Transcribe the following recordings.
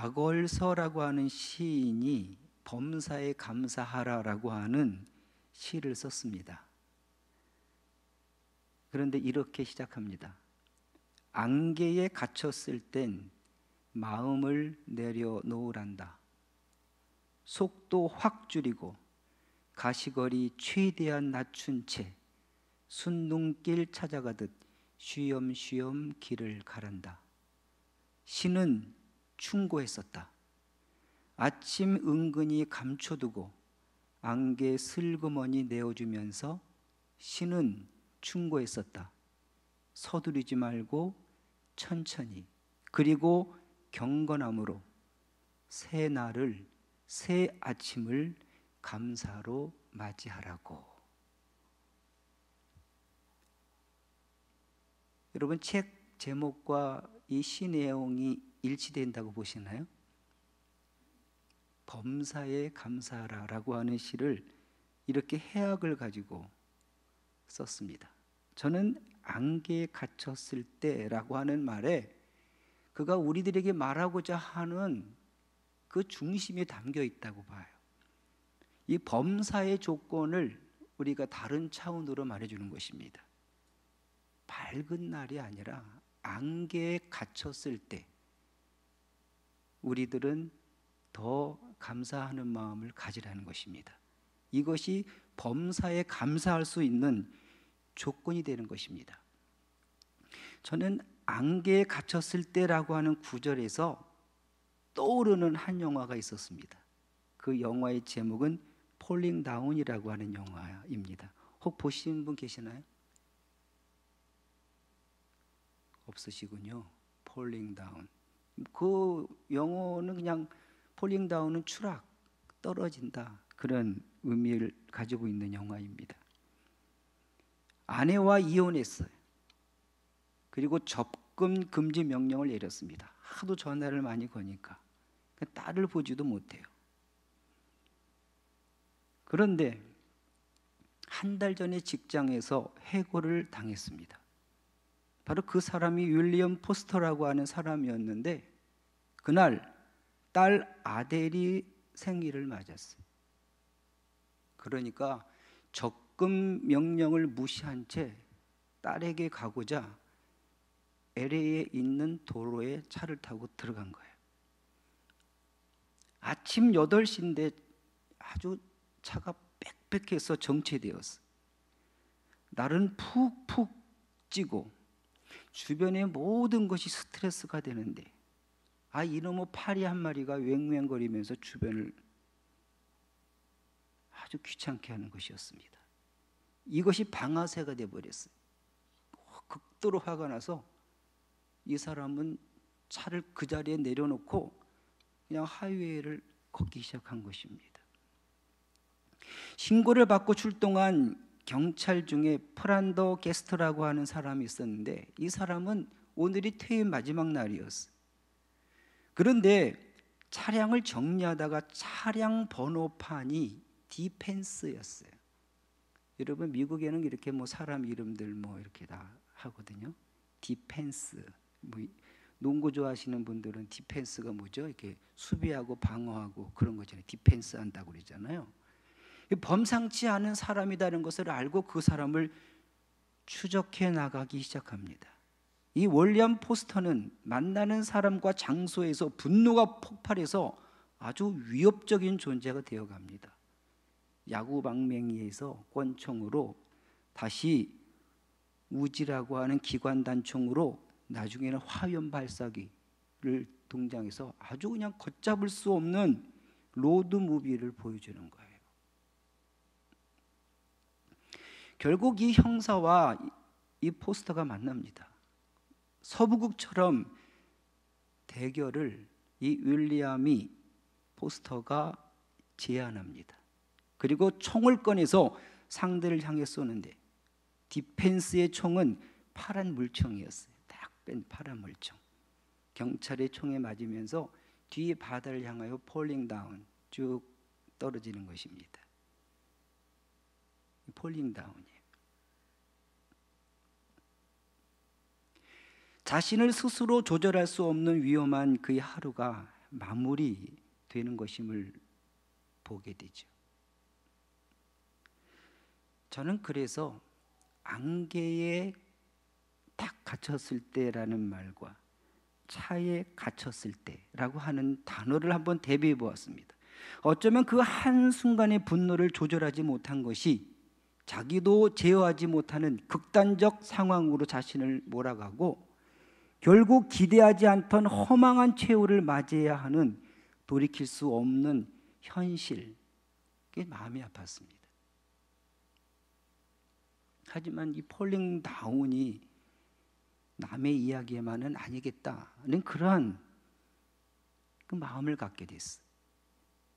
박월서라고 하는 시인이 범사에 감사하라라고 하는 시를 썼습니다. 그런데 이렇게 시작합니다. 안개에 갇혔을 땐 마음을 내려놓으란다. 속도 확 줄이고 가시거리 최대한 낮춘 채 순둥길 찾아가듯 쉬엄쉬엄 길을 가란다. 시는 충고했었다. 아침 은근히 감춰두고 안개 슬그머니 내어주면서 시는 충고했었다. 서두르지 말고 천천히, 그리고 경건함으로 새 날을, 새 아침을 감사로 맞이하라고. 여러분, 책 제목과 이 시 내용이 일치된다고 보시나요? 범사에 감사하라라고 하는 시를 이렇게 해악을 가지고 썼습니다. 저는 안개에 갇혔을 때라고 하는 말에 그가 우리들에게 말하고자 하는 그 중심이 담겨 있다고 봐요. 이 범사의 조건을 우리가 다른 차원으로 말해주는 것입니다. 밝은 날이 아니라 안개에 갇혔을 때 우리들은 더 감사하는 마음을 가지라는 것입니다. 이것이 범사에 감사할 수 있는 조건이 되는 것입니다. 저는 안개에 갇혔을 때라고 하는 구절에서 떠오르는 한 영화가 있었습니다. 그 영화의 제목은 폴링 다운이라고 하는 영화입니다. 혹 보신 분 계시나요? 없으시군요. 폴링 다운. 그 영어는 그냥 폴링 다운은 추락, 떨어진다, 그런 의미를 가지고 있는 영화입니다. 아내와 이혼했어요. 그리고 접근 금지 명령을 내렸습니다. 하도 전화를 많이 거니까 딸을 보지도 못해요. 그런데 한 달 전에 직장에서 해고를 당했습니다. 바로 그 사람이 윌리엄 포스터라고 하는 사람이었는데 그날 딸 아델이 생일을 맞았어요. 그러니까 적금 명령을 무시한 채 딸에게 가고자 LA에 있는 도로에 차를 타고 들어간 거예요. 아침 8시인데 아주 차가 빽빽해서 정체되었어요. 날은 푹푹 찌고 주변의 모든 것이 스트레스가 되는데 이놈의 파리 한 마리가 왱왱거리면서 주변을 아주 귀찮게 하는 것이었습니다. 이것이 방아쇠가 되어버렸어요. 극도로 화가 나서 이 사람은 차를 그 자리에 내려놓고 그냥 하이웨이를 걷기 시작한 것입니다. 신고를 받고 출동한 경찰 중에 프란더 게스트라고 하는 사람이 있었는데 이 사람은 오늘이 퇴임 마지막 날이었어요. 그런데 차량을 정리하다가 차량 번호판이 디펜스였어요. 여러분, 미국에는 이렇게 사람 이름들 이렇게 다 하거든요. 디펜스. 농구 좋아하시는 분들은 디펜스가 뭐죠? 이렇게 수비하고 방어하고 그런 거잖아요. 디펜스 한다고 그러잖아요. 범상치 않은 사람이라는 것을 알고 그 사람을 추적해 나가기 시작합니다. 이 윌리엄 포스터는 만나는 사람과 장소에서 분노가 폭발해서 아주 위협적인 존재가 되어갑니다. 야구 방맹이에서 권총으로 다시 우지라고 하는 기관 단총으로 나중에는 화염 발사기를 동장해서 아주 그냥 걷잡을 수 없는 로드 무비를 보여주는 거예요. 결국 이 형사와 이 포스터가 만납니다. 서부극처럼 대결을 이 윌리엄이 포스터가 제안합니다. 그리고 총을 꺼내서 상대를 향해 쏘는데 디펜스의 총은 파란 물총이었어요. 딱 뺀 파란 물총. 경찰의 총에 맞으면서 뒤에 바다를 향하여 폴링 다운, 쭉 떨어지는 것입니다. 폴링 다운이에요. 자신을 스스로 조절할 수 없는 위험한 그의 하루가 마무리되는 것임을 보게 되죠. 저는 그래서 안개에 딱 갇혔을 때라는 말과 차에 갇혔을 때라고 하는 단어를 한번 대비해 보았습니다. 어쩌면 그 한순간의 분노를 조절하지 못한 것이 자기도 제어하지 못하는 극단적 상황으로 자신을 몰아가고 결국 기대하지 않던 허망한 최후를 맞이해야 하는 돌이킬 수 없는 현실, 그게 마음이 아팠습니다. 하지만 이 폴링 다운이 남의 이야기만은 아니겠다는 그러한 그 마음을 갖게 됐어.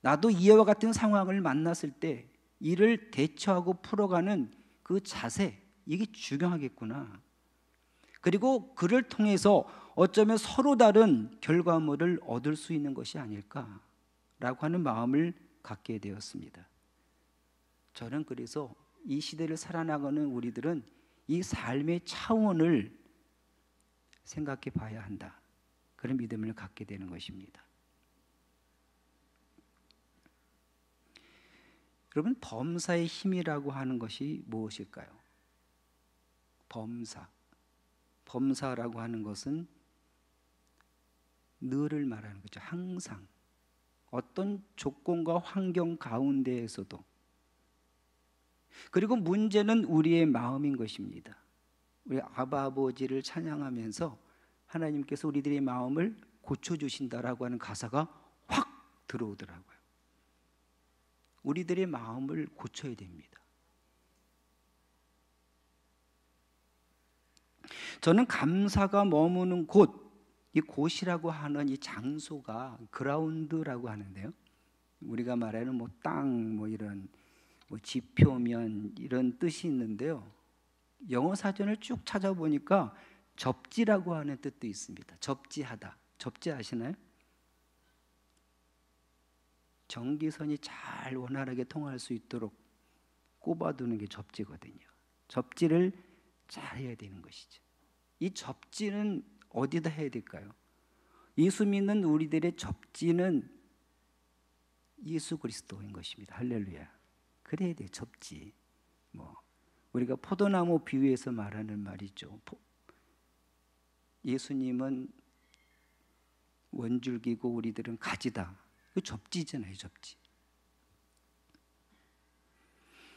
나도 이와 같은 상황을 만났을 때 이를 대처하고 풀어가는 그 자세, 이게 중요하겠구나. 그리고 그를 통해서 어쩌면 서로 다른 결과물을 얻을 수 있는 것이 아닐까라고 하는 마음을 갖게 되었습니다. 저는 그래서 이 시대를 살아나가는 우리들은 이 삶의 차원을 생각해 봐야 한다, 그런 믿음을 갖게 되는 것입니다. 여러분, 범사의 힘이라고 하는 것이 무엇일까요? 범사라고 하는 것은 늘을 말하는 거죠. 항상 어떤 조건과 환경 가운데에서도. 그리고 문제는 우리의 마음인 것입니다. 우리 아바 아버지를 찬양하면서 하나님께서 우리들의 마음을 고쳐주신다라고 하는 가사가 확 들어오더라고요. 우리들의 마음을 고쳐야 됩니다. 저는 감사가 머무는 곳, 이 곳이라고 하는 이 장소가 그라운드라고 하는데요. 우리가 말하는 뭐 땅, 뭐 이런 뭐 지표면 이런 뜻이 있는데요. 영어 사전을 쭉 찾아보니까 접지라고 하는 뜻도 있습니다. 접지하다. 접지 아시나요? 전기선이 잘 원활하게 통할 수 있도록 꼽아두는 게 접지거든요. 접지를 잘 해야 되는 것이죠. 이 접지는 어디다 해야 될까요? 예수 믿는 우리들의 접지는 예수 그리스도인 것입니다. 할렐루야. 그래야 돼요. 접지. 뭐 우리가 포도나무 비유해서 말하는 말이죠. 예수님은 원줄기고 우리들은 가지다. 그 접지잖아요. 접지.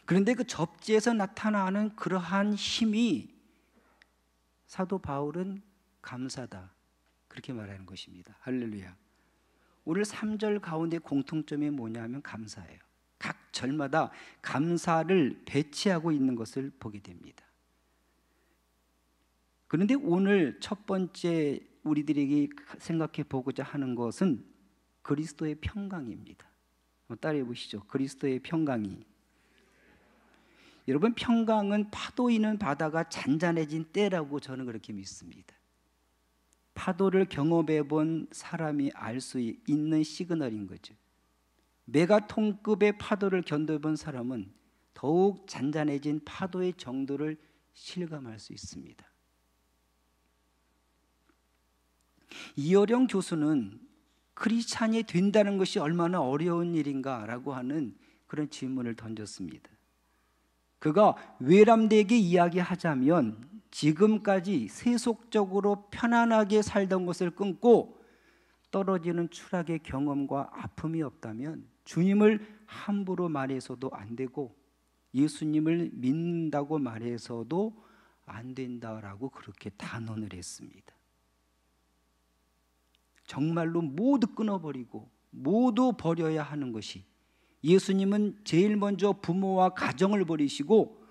그런데 그 접지에서 나타나는 그러한 힘이 사도 바울은 감사다, 그렇게 말하는 것입니다. 할렐루야. 오늘 3절 가운데 공통점이 뭐냐면 감사예요. 각 절마다 감사를 배치하고 있는 것을 보게 됩니다. 그런데 오늘 첫 번째 우리들에게 생각해 보고자 하는 것은 그리스도의 평강입니다. 따라해 보시죠. 그리스도의 평강이. 여러분, 평강은 파도 있는 바다가 잔잔해진 때라고 저는 그렇게 믿습니다. 파도를 경험해 본 사람이 알 수 있는 시그널인 거죠. 메가톤급의 파도를 견뎌본 사람은 더욱 잔잔해진 파도의 정도를 실감할 수 있습니다. 이어령 교수는 크리스찬이 된다는 것이 얼마나 어려운 일인가라고 하는 그런 질문을 던졌습니다. 그가 외람되게 이야기하자면 지금까지 세속적으로 편안하게 살던 것을 끊고 떨어지는 추락의 경험과 아픔이 없다면 주님을 함부로 말해서도 안 되고 예수님을 믿는다고 말해서도 안 된다라고 그렇게 단언을 했습니다. 정말로 모두 끊어버리고 모두 버려야 하는 것이, 예수님은 제일 먼저 부모와 가정을 버리시고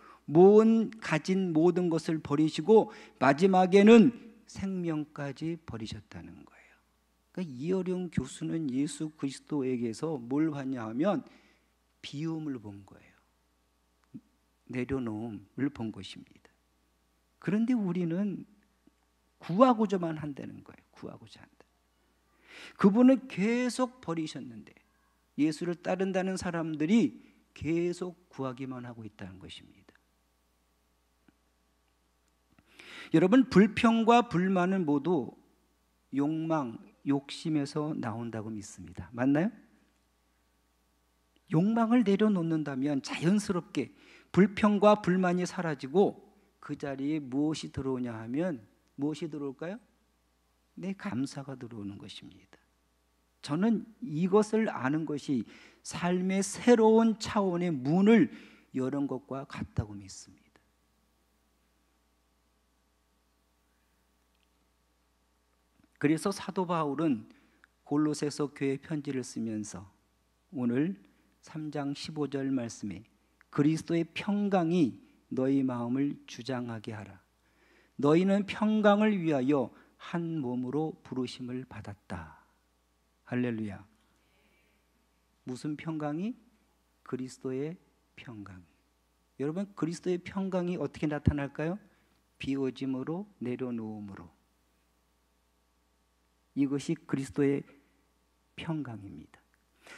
가진 모든 것을 버리시고 마지막에는 생명까지 버리셨다는 거예요. 그러니까 이어령 교수는 예수 그리스도에게서 뭘 봤냐 하면 비움을 본 거예요. 내려놓음을 본 것입니다. 그런데 우리는 구하고자만 한다는 거예요. 구하고자 한다. 그분은 계속 버리셨는데 예수를 따른다는 사람들이 계속 구하기만 하고 있다는 것입니다. 여러분, 불평과 불만은 모두 욕망, 욕심에서 나온다고 믿습니다. 맞나요? 욕망을 내려놓는다면 자연스럽게 불평과 불만이 사라지고 그 자리에 무엇이 들어오냐 하면 무엇이 들어올까요? 내 감사가 들어오는 것입니다. 저는 이것을 아는 것이 삶의 새로운 차원의 문을 여는 것과 같다고 믿습니다. 그래서 사도 바울은 골로새서 교회 편지를 쓰면서 오늘 3장 15절 말씀에 그리스도의 평강이 너희 마음을 주장하게 하라. 너희는 평강을 위하여 한 몸으로 부르심을 받았다. 할렐루야. 무슨 평강이? 그리스도의 평강. 여러분, 그리스도의 평강이 어떻게 나타날까요? 비워짐으로, 내려놓음으로. 이것이 그리스도의 평강입니다.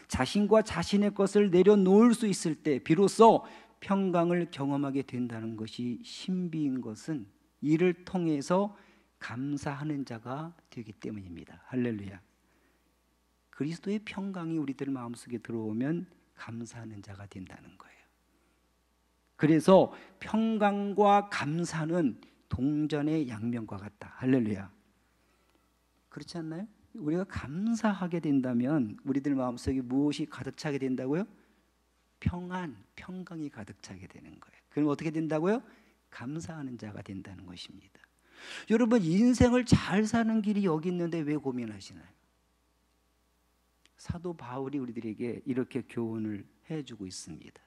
자신과 자신의 것을 내려놓을 수 있을 때 비로소 평강을 경험하게 된다는 것이 신비인 것은 이를 통해서 감사하는 자가 되기 때문입니다. 할렐루야. 그리스도의 평강이 우리들 마음속에 들어오면 감사하는 자가 된다는 거예요. 그래서 평강과 감사는 동전의 양면과 같다. 할렐루야. 그렇지 않나요? 우리가 감사하게 된다면 우리들 마음속에 무엇이 가득 차게 된다고요? 평안, 평강이 가득 차게 되는 거예요. 그럼 어떻게 된다고요? 감사하는 자가 된다는 것입니다. 여러분, 인생을 잘 사는 길이 여기 있는데 왜 고민하시나요? 사도 바울이 우리들에게 이렇게 교훈을 해주고 있습니다.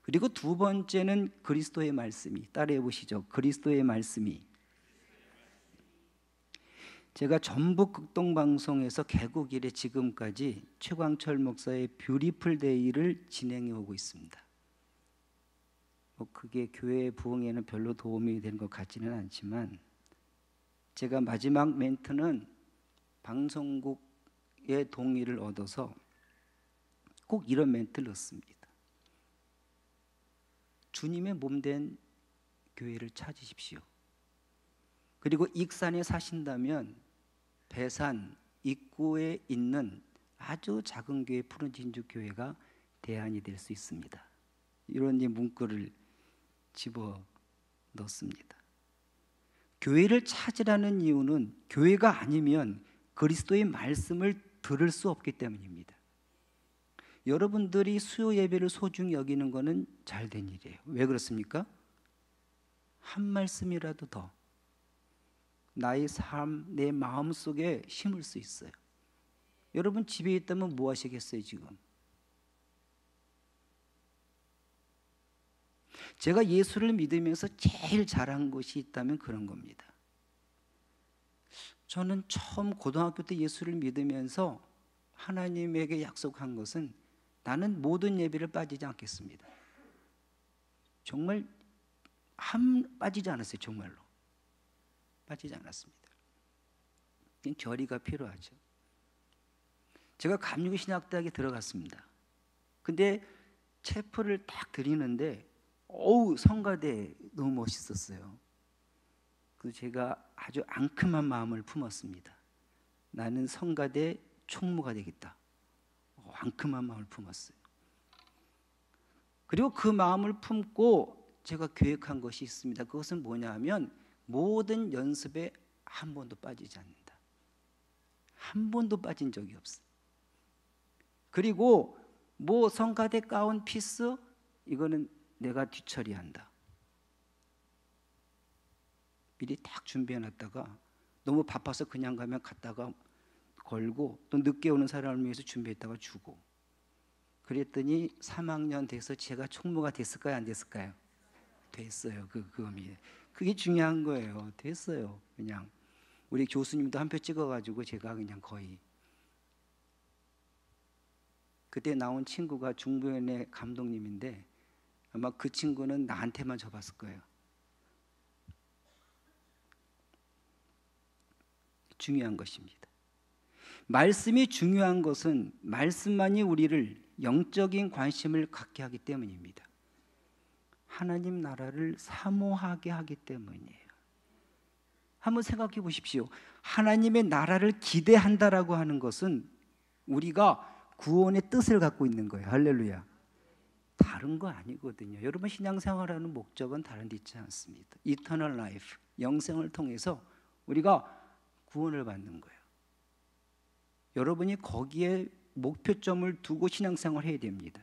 그리고 두 번째는 그리스도의 말씀이, 따라해 보시죠. 그리스도의 말씀이. 제가 전북 극동방송에서 개국 이래 지금까지 최광철 목사의 뷰티풀 데이를 진행해 오고 있습니다. 그게 교회 부흥에는 별로 도움이 되는 것 같지는 않지만 제가 마지막 멘트는 방송국의 동의를 얻어서 꼭 이런 멘트를 넣습니다. 주님의 몸된 교회를 찾으십시오. 그리고 익산에 사신다면 배산 입구에 있는 아주 작은 교회 푸른진주 교회가 대안이 될 수 있습니다. 이런 문구를 집어 넣습니다. 교회를 찾으라는 이유는 교회가 아니면 그리스도의 말씀을 들을 수 없기 때문입니다. 여러분들이 수요 예배를 소중히 여기는 것은 잘된 일이에요. 왜 그렇습니까? 한 말씀이라도 더 나의 삶, 내 마음 속에 심을 수 있어요. 여러분 집에 있다면 뭐 하시겠어요 지금? 제가 예수를 믿으면서 제일 잘한 것이 있다면 그런 겁니다. 저는 처음 고등학교 때 예수를 믿으면서 하나님에게 약속한 것은 나는 모든 예배를 빠지지 않겠습니다. 정말 빠지지 않았어요. 정말로 빠지지 않았습니다. 결의가 필요하죠. 제가 감리교신학대학에 들어갔습니다. 근데 체프를 딱 드리는데 성가대 너무 멋있었어요. 그래서 제가 아주 앙큼한 마음을 품었습니다. 나는 성가대 총무가 되겠다. 앙큼한 마음을 품었어요. 그리고 그 마음을 품고 제가 계획한 것이 있습니다. 그것은 뭐냐 하면 모든 연습에 한 번도 빠지지 않는다. 한 번도 빠진 적이 없어요. 그리고 성가대 가운 피스 이거는 내가 뒤처리한다. 미리 딱 준비해놨다가 너무 바빠서 그냥 가면 갔다가 걸고 또 늦게 오는 사람을 위해서 준비했다가 주고 그랬더니 3학년 돼서 제가 총무가 됐을까요? 안 됐을까요? 됐어요. 그게 중요한 거예요. 됐어요. 그냥 우리 교수님도 한 표 찍어가지고 제가 그냥 거의 그때 나온 친구가 중부연의 감독님인데 아마 그 친구는 나한테만 줘봤을 거예요. 중요한 것입니다. 말씀이 중요한 것은 말씀만이 우리를 영적인 관심을 갖게 하기 때문입니다. 하나님 나라를 사모하게 하기 때문이에요. 한번 생각해 보십시오. 하나님의 나라를 기대한다라고 하는 것은 우리가 구원의 뜻을 갖고 있는 거예요. 할렐루야. 다른 거 아니거든요. 여러분 신앙생활하는 목적은 다른 데 있지 않습니다. Eternal life, 영생을 통해서 우리가 구원을 받는 거예요. 여러분이 거기에 목표점을 두고 신앙생활을 해야 됩니다.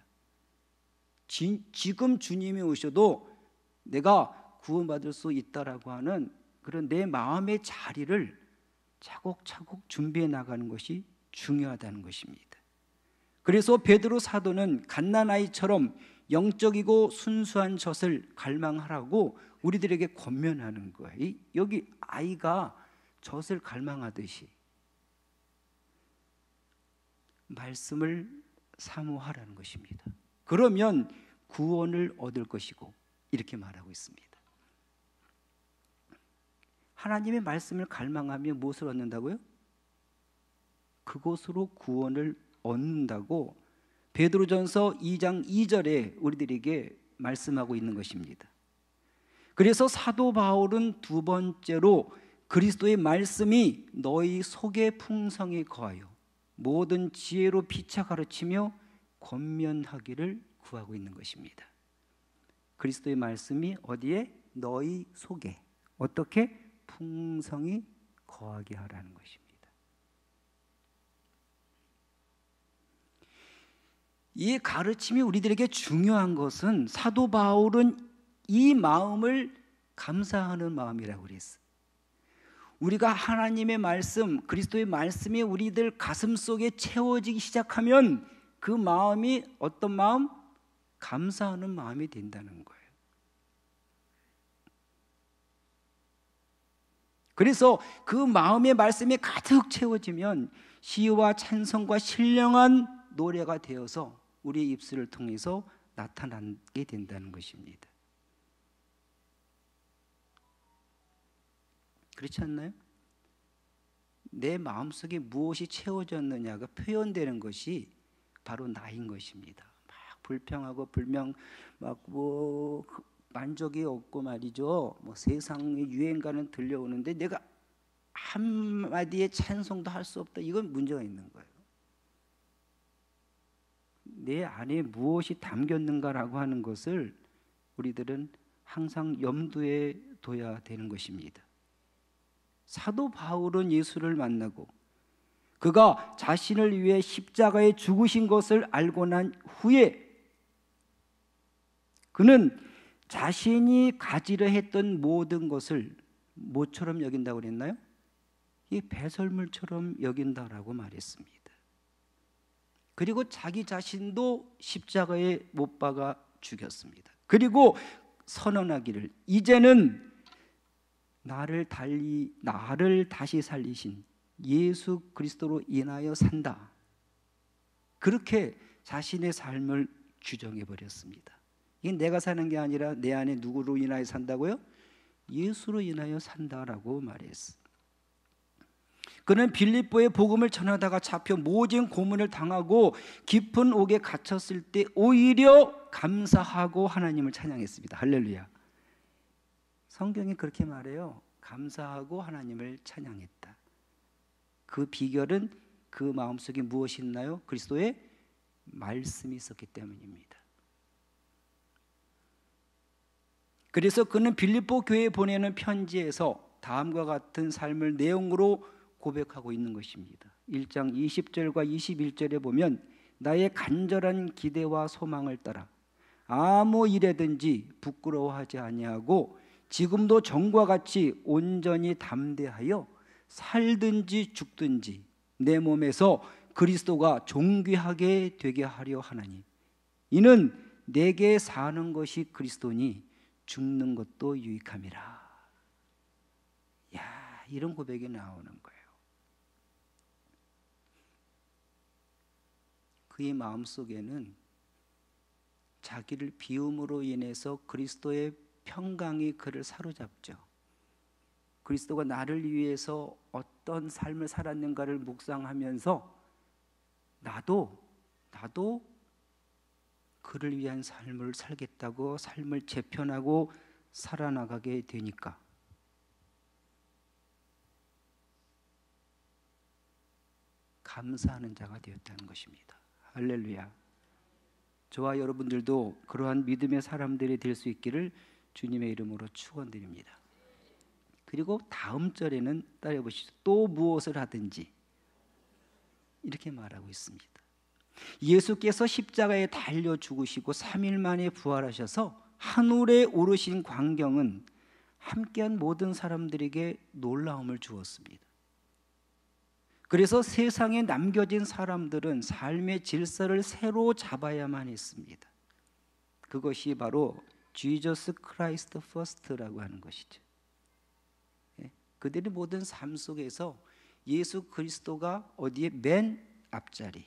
지금 주님이 오셔도 내가 구원받을 수 있다라고 하는 그런 내 마음의 자리를 차곡차곡 준비해 나가는 것이 중요하다는 것입니다. 그래서 베드로 사도는 갓난아이처럼 영적이고 순수한 젖을 갈망하라고 우리들에게 권면하는 거예요. 여기 아이가 젖을 갈망하듯이 말씀을 사모하라는 것입니다. 그러면 구원을 얻을 것이고 이렇게 말하고 있습니다. 하나님의 말씀을 갈망하며 무엇을 얻는다고요? 그것으로 구원을 얻는다고 베드로전서 2장 2절에 우리들에게 말씀하고 있는 것입니다. 그래서 사도 바울은 두 번째로 그리스도의 말씀이 너희 속에 풍성히 거하여 모든 지혜로 피차 가르치며 권면하기를 구하고 있는 것입니다. 그리스도의 말씀이 어디에? 너희 속에 어떻게? 풍성히 거하게 하라는 것입니다. 이 가르침이 우리들에게 중요한 것은 사도 바울은 이 마음을 감사하는 마음이라고 그랬어요. 우리가 하나님의 말씀, 그리스도의 말씀이 우리들 가슴 속에 채워지기 시작하면 그 마음이 어떤 마음? 감사하는 마음이 된다는 거예요. 그래서 그 마음의 말씀이 가득 채워지면 시와 찬송과 신령한 노래가 되어서 우리의 입술을 통해서 나타나게 된다는 것입니다. 그렇지 않나요? 내 마음속에 무엇이 채워졌느냐가 표현되는 것이 바로 나인 것입니다. 막 불평하고 막 만족이 없고 말이죠. 세상의 유행가는 들려오는데 내가 한마디의 찬송도 할 수 없다. 이건 문제가 있는 거예요. 내 안에 무엇이 담겼는가라고 하는 것을 우리들은 항상 염두에 둬야 되는 것입니다. 사도 바울은 예수를 만나고 그가 자신을 위해 십자가에 죽으신 것을 알고 난 후에 그는 자신이 가지려 했던 모든 것을 뭐처럼 여긴다고 그랬나요? 이 배설물처럼 여긴다라고 말했습니다. 그리고 자기 자신도 십자가에 못 박아 죽였습니다. 그리고 선언하기를 이제는 나를 다시 살리신 예수 그리스도로 인하여 산다. 그렇게 자신의 삶을 규정해 버렸습니다. 이게 내가 사는 게 아니라 내 안에 누구로 인하여 산다고요? 예수로 인하여 산다라고 말했어. 그는 빌립보에 복음을 전하다가 잡혀 모진 고문을 당하고 깊은 옥에 갇혔을 때 오히려 감사하고 하나님을 찬양했습니다. 할렐루야. 성경이 그렇게 말해요. 감사하고 하나님을 찬양했다. 그 비결은 그 마음속에 무엇이 있나요? 그리스도의 말씀이 있었기 때문입니다. 그래서 그는 빌립보 교회에 보내는 편지에서 다음과 같은 삶을 내용으로 고백하고 있는 것입니다. 1장 20절과 21절에 보면 나의 간절한 기대와 소망을 따라 아무 일에든지 부끄러워하지 아니하고 지금도 전과 같이 온전히 담대하여 살든지 죽든지 내 몸에서 그리스도가 존귀하게 되게 하려 하나니 이는 내게 사는 것이 그리스도니 죽는 것도 유익함이라. 야, 이런 고백이 나오는 거예요. 그의 마음속에는 자기를 비움으로 인해서 그리스도의 평강이 그를 사로잡죠. 그리스도가 나를 위해서 어떤 삶을 살았는가를 묵상하면서 나도 그를 위한 삶을 살겠다고 삶을 재편하고 살아나가게 되니까 감사하는 자가 되었다는 것입니다. 할렐루야. 저와 여러분들도 그러한 믿음의 사람들이 될 수 있기를 주님의 이름으로 축원드립니다. 그리고 다음 절에는 따라해 보시죠. 또 무엇을 하든지 이렇게 말하고 있습니다. 예수께서 십자가에 달려 죽으시고 3일 만에 부활하셔서 하늘에 오르신 광경은 함께한 모든 사람들에게 놀라움을 주었습니다. 그래서 세상에 남겨진 사람들은 삶의 질서를 새로 잡아야만 했습니다. 그것이 바로 Jesus Christ First라고 하는 것이죠. 그들의 모든 삶 속에서 예수 그리스도가 어디에 맨 앞자리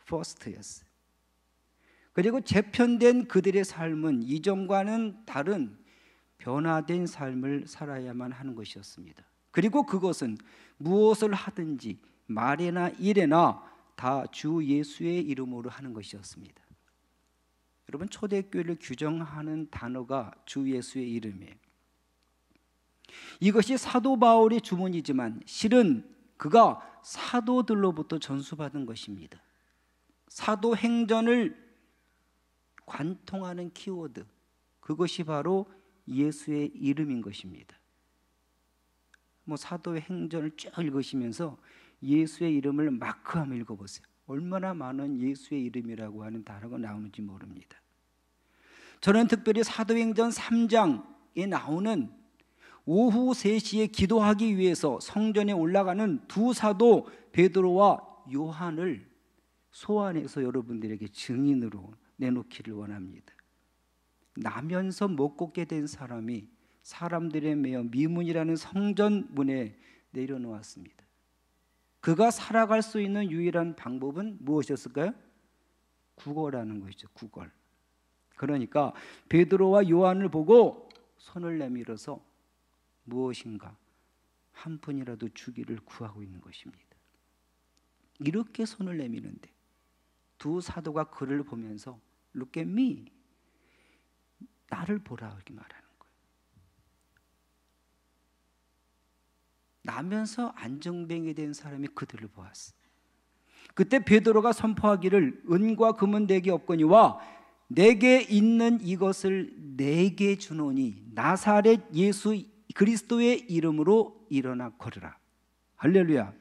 First였어요. 그리고 재편된 그들의 삶은 이전과는 다른 변화된 삶을 살아야만 하는 것이었습니다. 그리고 그것은 무엇을 하든지 말이나 일에나 다 주 예수의 이름으로 하는 것이었습니다. 여러분, 초대교회를 규정하는 단어가 주 예수의 이름이에요. 이것이 사도 바울의 주문이지만 실은 그가 사도들로부터 전수받은 것입니다. 사도행전을 관통하는 키워드, 그것이 바로 예수의 이름인 것입니다. 사도행전을 쭉 읽으시면서 예수의 이름을 마크하며 읽어보세요. 얼마나 많은 예수의 이름이라고 하는 단어가 나오는지 모릅니다. 저는 특별히 사도행전 3장에 나오는 오후 3시에 기도하기 위해서 성전에 올라가는 두 사도 베드로와 요한을 소환해서 여러분들에게 증인으로 내놓기를 원합니다. 나면서 못 걷게 된 사람이 사람들의 매어 미문이라는 성전 문에 내려놓았습니다. 그가 살아갈 수 있는 유일한 방법은 무엇이었을까요? 구걸하는 것이죠. 구걸. 그러니까 베드로와 요한을 보고 손을 내밀어서 무엇인가 한 푼이라도 주기를 구하고 있는 것입니다. 이렇게 손을 내미는데 두 사도가 그를 보면서 Look at me, 나를 보라 이렇게 말하는 거예요. 나면서 안정뱅이 된 사람이 그들을 보았어. 그때 베드로가 선포하기를 은과 금은 내게 없거니와 내게 있는 이것을 내게 주노니 나사렛 예수 그리스도의 이름으로 일어나 걸으라. 할렐루야.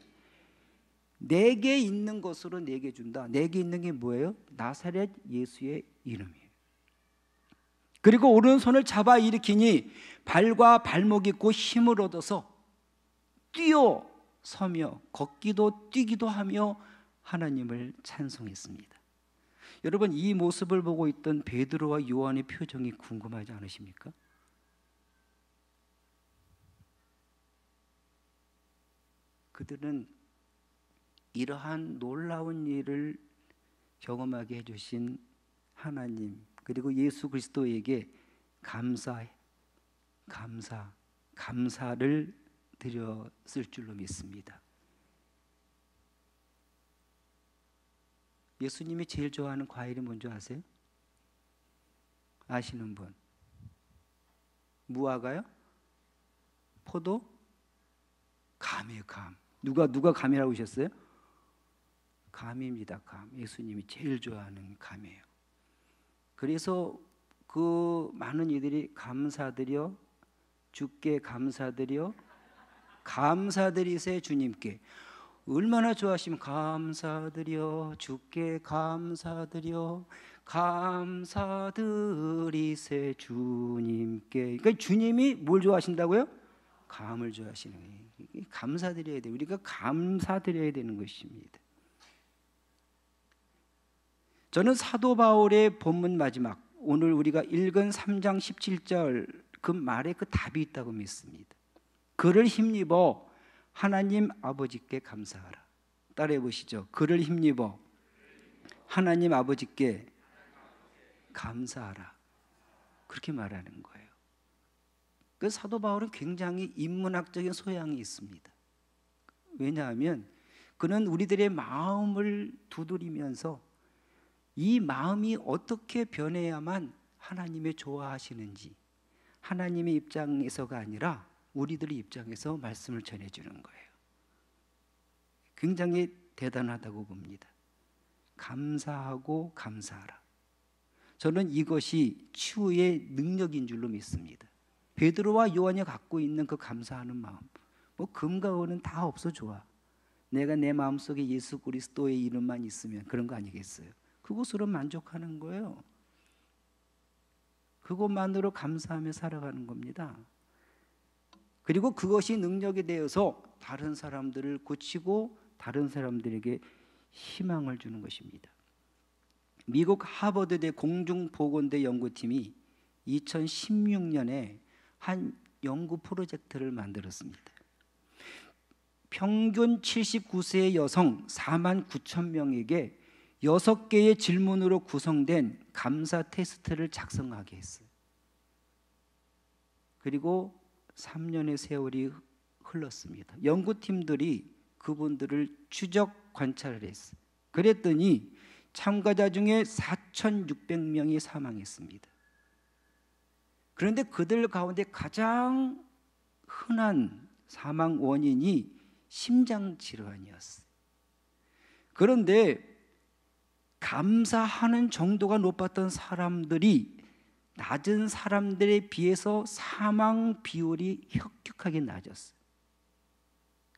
내게 있는 것으로 내게 준다. 내게 있는 게 뭐예요? 나사렛 예수의 이름이에요. 그리고 오른손을 잡아 일으키니 발과 발목이 곧 힘을 얻어서 뛰어 서며 걷기도 뛰기도 하며 하나님을 찬송했습니다. 여러분, 이 모습을 보고 있던 베드로와 요한의 표정이 궁금하지 않으십니까? 그들은 이러한 놀라운 일을 경험하게 해주신 하나님 그리고 예수 그리스도에게 감사를 드렸을 줄로 믿습니다. 예수님이 제일 좋아하는 과일이 뭔지 아세요? 아시는 분? 무화과요? 포도? 감이에요. 감. 누가 감이라고 하셨어요? 감입니다. 감. 예수님이 제일 좋아하는 감이에요. 그래서 그 많은 이들이 감사드려 주께 감사드려 감사드리세 주님께. 얼마나 좋아하시면 감사드려 주께 감사드려 감사드리세 주님께. 그러니까 주님이 뭘 좋아하신다고요? 감을 좋아하시는 거예요. 감사드려야 돼요. 우리가 감사드려야 되는 것입니다. 저는 사도 바울의 본문 마지막 오늘 우리가 읽은 3장 17절 그 말에 그 답이 있다고 믿습니다. 그를 힘입어 하나님 아버지께 감사하라. 따라해 보시죠. 그를 힘입어 하나님 아버지께 감사하라. 그렇게 말하는 거예요. 그 사도 바울은 굉장히 인문학적인 소양이 있습니다. 왜냐하면 그는 우리들의 마음을 두드리면서 이 마음이 어떻게 변해야만 하나님의 좋아하시는지 하나님의 입장에서가 아니라 우리들의 입장에서 말씀을 전해주는 거예요. 굉장히 대단하다고 봅니다. 감사하고 감사하라. 저는 이것이 치유의 능력인 줄로 믿습니다. 베드로와 요한이 갖고 있는 그 감사하는 마음, 뭐 금과 은은 다 없어 좋아. 내가 내 마음속에 예수 그리스도의 이름만 있으면 그런 거 아니겠어요? 그것으로 만족하는 거예요. 그것만으로 감사하며 살아가는 겁니다. 그리고 그것이 능력이 되어서 다른 사람들을 고치고 다른 사람들에게 희망을 주는 것입니다. 미국 하버드대 공중보건대 연구팀이 2016년에 한 연구 프로젝트를 만들었습니다. 평균 79세의 여성 4만 9천 명에게 6개의 질문으로 구성된 감사 테스트를 작성하게 했어요. 그리고 3년의 세월이 흘렀습니다. 연구팀들이 그분들을 추적 관찰을 했어요. 그랬더니 참가자 중에 4,600명이 사망했습니다. 그런데 그들 가운데 가장 흔한 사망 원인이 심장질환이었어요. 그런데 감사하는 정도가 높았던 사람들이 낮은 사람들에 비해서 사망 비율이 혁혁하게 낮았어요.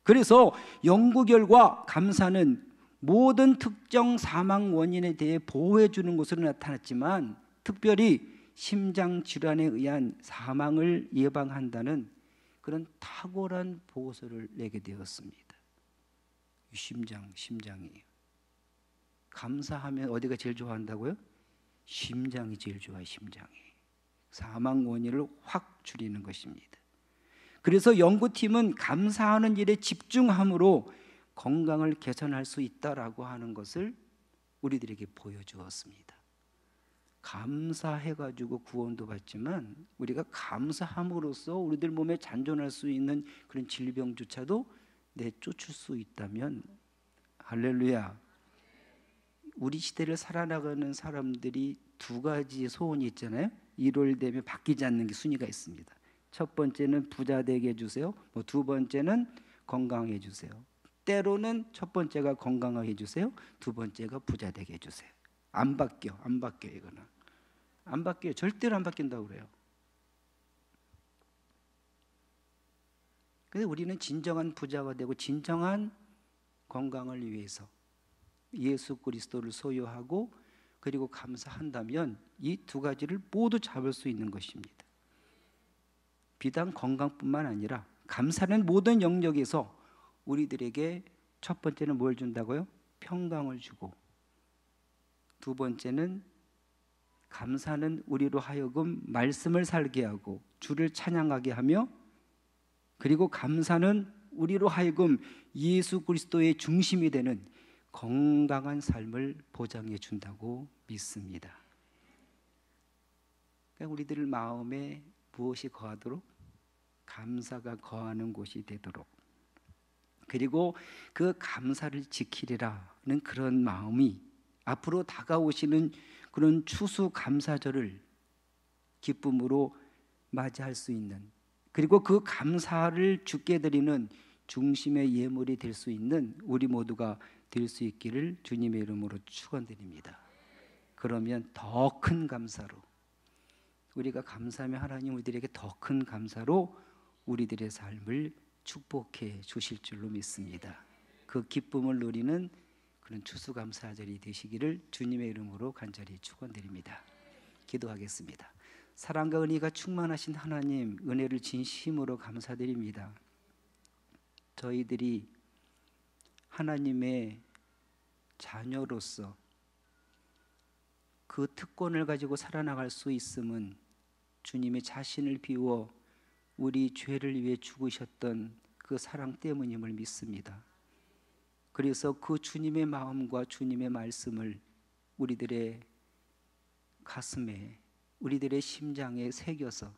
그래서 연구 결과 감사는 모든 특정 사망 원인에 대해 보호해 주는 것으로 나타났지만 특별히 심장질환에 의한 사망을 예방한다는 그런 탁월한 보고서를 내게 되었습니다. 심장이에요. 감사하면 어디가 제일 좋아한다고요? 심장이 제일 좋아요. 심장이. 사망 원인을 확 줄이는 것입니다. 그래서 연구팀은 감사하는 일에 집중함으로 건강을 개선할 수 있다라고 하는 것을 우리들에게 보여주었습니다. 감사해가지고 구원도 받지만 우리가 감사함으로써 우리들 몸에 잔존할 수 있는 그런 질병조차도 내쫓을 수 있다면 할렐루야. 우리 시대를 살아나가는 사람들이 두 가지 소원이 있잖아요. 1월 되면 바뀌지 않는 게 순위가 있습니다. 첫 번째는 부자 되게 해주세요. 두 번째는 건강하게 해주세요. 때로는 첫 번째가 건강하게 해주세요. 두 번째가 부자 되게 해주세요. 안 바뀌어 이거는. 안 바뀌어요. 절대로 안 바뀐다고 그래요. 그래서 우리는 진정한 부자가 되고 진정한 건강을 위해서 예수 그리스도를 소유하고 그리고 감사한다면 이 두 가지를 모두 잡을 수 있는 것입니다. 비단 건강뿐만 아니라 감사는 모든 영역에서 우리들에게 첫 번째는 뭘 준다고요? 평강을 주고, 두 번째는 감사는 우리로 하여금 말씀을 살게 하고 주를 찬양하게 하며, 그리고 감사는 우리로 하여금 예수 그리스도의 중심이 되는 건강한 삶을 보장해 준다고 믿습니다. 그러니까 우리들 마음에 무엇이 거하도록? 감사가 거하는 곳이 되도록, 그리고 그 감사를 지키리라는 그런 마음이 앞으로 다가오시는 그런 추수감사절을 기쁨으로 맞이할 수 있는, 그리고 그 감사를 주께 드리는 중심의 예물이 될 수 있는 우리 모두가 될 수 있기를 주님의 이름으로 축원드립니다. 그러면 더 큰 감사로, 우리가 감사하면 하나님 우리들에게 더 큰 감사로 우리들의 삶을 축복해 주실 줄로 믿습니다. 그 기쁨을 누리는 그런 추수감사절이 되시기를 주님의 이름으로 간절히 축원드립니다. 기도하겠습니다. 사랑과 은혜가 충만하신 하나님, 은혜를 진심으로 감사드립니다. 저희들이 하나님의 자녀로서 그 특권을 가지고 살아나갈 수 있음은 주님의 자신을 비워 우리 죄를 위해 죽으셨던 그 사랑 때문임을 믿습니다. 그래서 그 주님의 마음과 주님의 말씀을 우리들의 가슴에, 우리들의 심장에 새겨서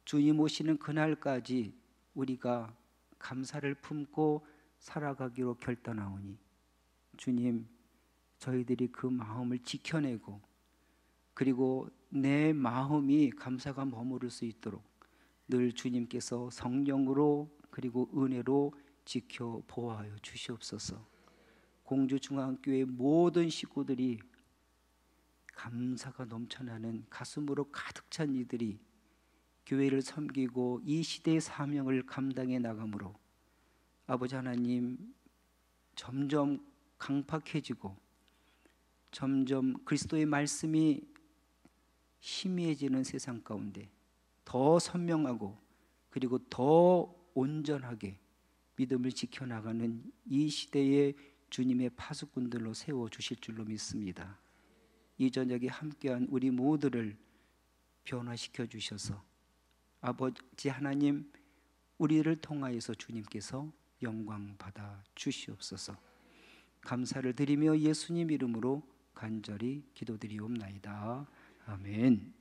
주님 오시는 그날까지 우리가 감사를 품고 살아가기로 결단하오니, 주님, 저희들이 그 마음을 지켜내고 그리고 내 마음이 감사가 머무를 수 있도록 늘 주님께서 성령으로 그리고 은혜로 지켜 보호하여 주시옵소서. 공주중앙교회 모든 식구들이 감사가 넘쳐나는 가슴으로 가득 찬 이들이 교회를 섬기고 이 시대의 사명을 감당해 나가므로 아버지 하나님, 점점 강팍해지고 점점 그리스도의 말씀이 희미해지는 세상 가운데 더 선명하고 그리고 더 온전하게 믿음을 지켜나가는 이 시대에 주님의 파수꾼들로 세워주실 줄로 믿습니다. 이 저녁에 함께한 우리 모두를 변화시켜 주셔서 아버지 하나님, 우리를 통하여서 주님께서 영광 받아 주시옵소서. 감사를 드리며 예수님 이름으로 간절히 기도드리옵나이다. 아멘.